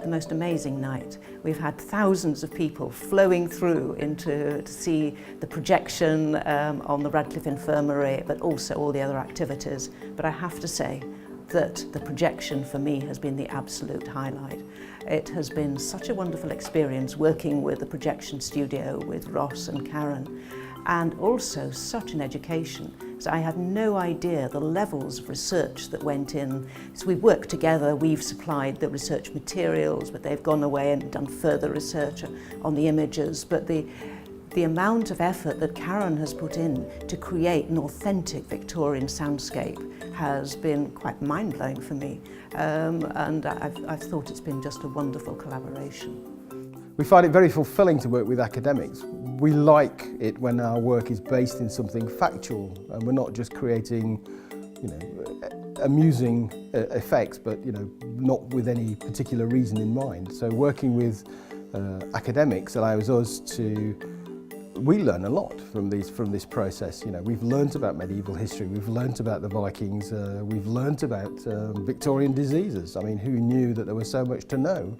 the most amazing night. We've had thousands of people flowing through to see the projection on the Radcliffe Infirmary, but also all the other activities. But I have to say that the projection for me has been the absolute highlight. It has been such a wonderful experience working with the projection studio with Ross and Karen, and also such an education. So I had no idea the levels of research that went in. So we've worked together, we've supplied the research materials, but they've gone away and done further research on the images. But the amount of effort that Karen has put in to create an authentic Victorian soundscape has been quite mind-blowing for me. And I've thought it's been just a wonderful collaboration. We find it very fulfilling to work with academics. We like it when our work is based in something factual and we're not just creating, amusing effects, but not with any particular reason in mind. So working with academics allows us we learn a lot from this process. We've learnt about medieval history, we've learnt about the Vikings, we've learnt about Victorian diseases. I mean, who knew that there was so much to know?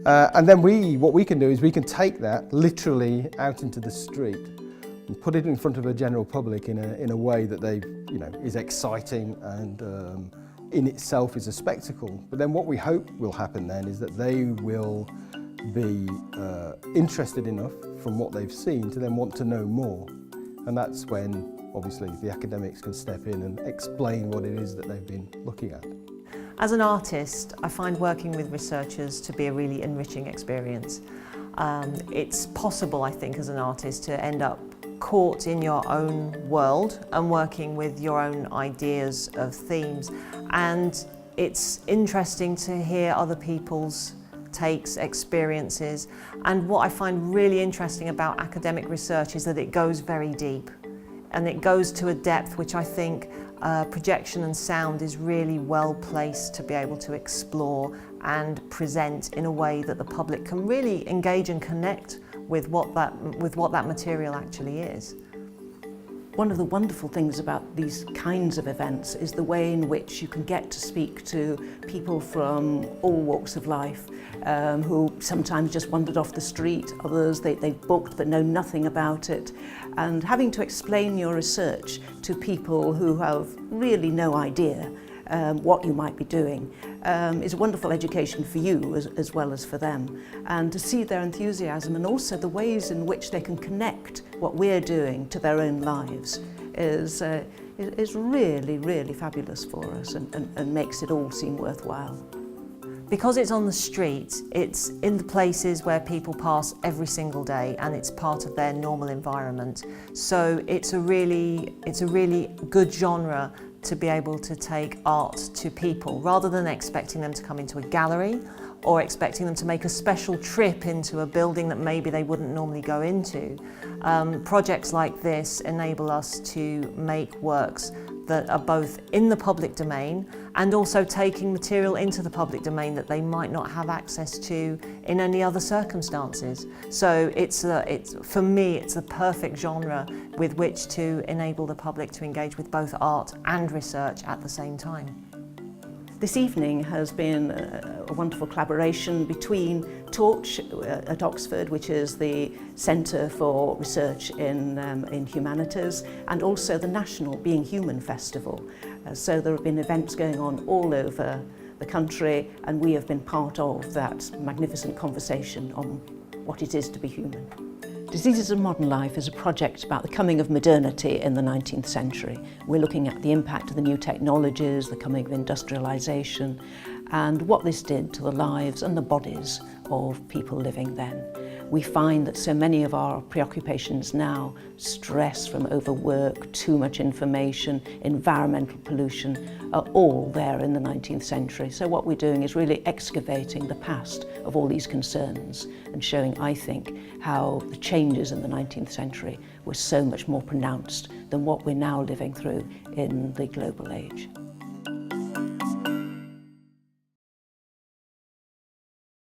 And then what we can do is we can take that literally out into the street and put it in front of a general public in a way that is exciting and in itself is a spectacle. But then what we hope will happen then is that they will be interested enough from what they've seen to then want to know more. And that's when obviously the academics can step in and explain what it is that they've been looking at. As an artist, I find working with researchers to be a really enriching experience. It's possible, I think, as an artist to end up caught in your own world and working with your own ideas of themes. And it's interesting to hear other people's takes, experiences. And what I find really interesting about academic research is that it goes very deep. And it goes to a depth which I think projection and sound is really well placed to be able to explore and present in a way that the public can really engage and connect with what that material actually is. One of the wonderful things about these kinds of events is the way in which you can get to speak to people from all walks of life, who sometimes just wandered off the street, others they booked but know nothing about it. And having to explain your research to people who have really no idea what you might be doing is a wonderful education for you as well as for them. And to see their enthusiasm and also the ways in which they can connect what we're doing to their own lives is really, really fabulous for us and makes it all seem worthwhile. Because it's on the street, it's in the places where people pass every single day and it's part of their normal environment. So it's a really good genre to be able to take art to people rather than expecting them to come into a gallery or expecting them to make a special trip into a building that maybe they wouldn't normally go into. Projects like this enable us to make works that are both in the public domain and also taking material into the public domain that they might not have access to in any other circumstances. So for me, it's a perfect genre with which to enable the public to engage with both art and research at the same time. This evening has been a wonderful collaboration between Torch at Oxford, which is the Centre for Research in Humanities, and also the National Being Human Festival. So there have been events going on all over the country, and we have been part of that magnificent conversation on what it is to be human. Diseases of Modern Life is a project about the coming of modernity in the 19th century. We're looking at the impact of the new technologies, the coming of industrialisation, and what this did to the lives and the bodies of people living then. We find that so many of our preoccupations now, stress from overwork, too much information, environmental pollution, are all there in the 19th century. So what we're doing is really excavating the past of all these concerns and showing, I think, how the changes in the 19th century were so much more pronounced than what we're now living through in the global age.